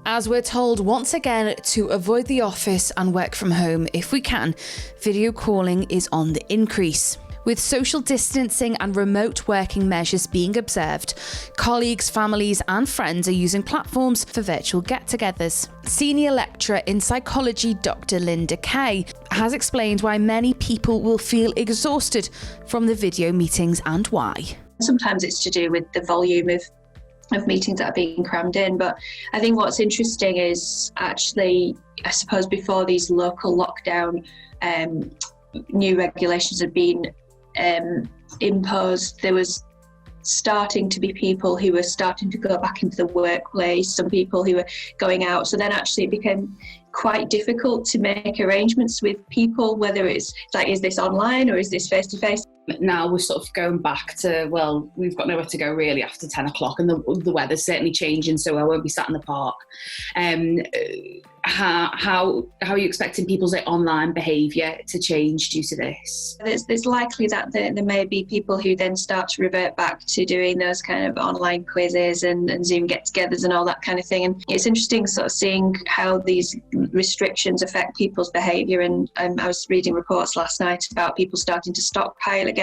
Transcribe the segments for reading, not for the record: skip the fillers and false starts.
As we're told once again to avoid the office and work from home if we can, video calling is on the increase. With social distancing and remote working measures being observed, colleagues, families and friends are using platforms for virtual get-togethers. Senior lecturer in psychology Dr. Linda Kaye has explained why many people will feel exhausted from the video meetings and why. Sometimes it's to do with the volume of meetings that are being crammed in, but I think what's interesting is actually, I suppose before these local lockdown new regulations had been imposed, there was starting to be people who were starting to go back into the workplace, some people who were going out, so then actually it became quite difficult to make arrangements with people, whether it's like, is this online or is this face to face? Now we're sort of going back to, well, we've got nowhere to go really after 10 o'clock and the weather's certainly changing, so I won't be sat in the park. How are you expecting people's online behaviour to change due to this? It's likely that there may be people who then start to revert back to doing those kind of online quizzes and Zoom get-togethers and all that kind of thing. And it's interesting sort of seeing how these restrictions affect people's behaviour. And I was reading reports last night about people starting to stockpile again.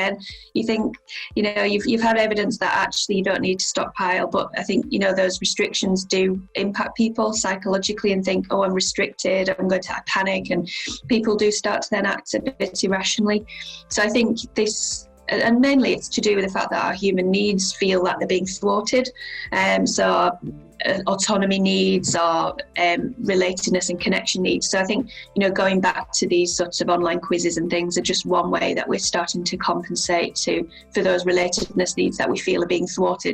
You think, you've had evidence that actually you don't need to stockpile, but I think, those restrictions do impact people psychologically and think, oh, I'm restricted, I'm going to panic, and people do start to then act a bit irrationally. So I think this, and mainly it's to do with the fact that our human needs feel that they're being thwarted. So autonomy needs or relatedness and connection needs. So I think, going back to these sorts of online quizzes and things are just one way that we're starting to compensate for those relatedness needs that we feel are being thwarted.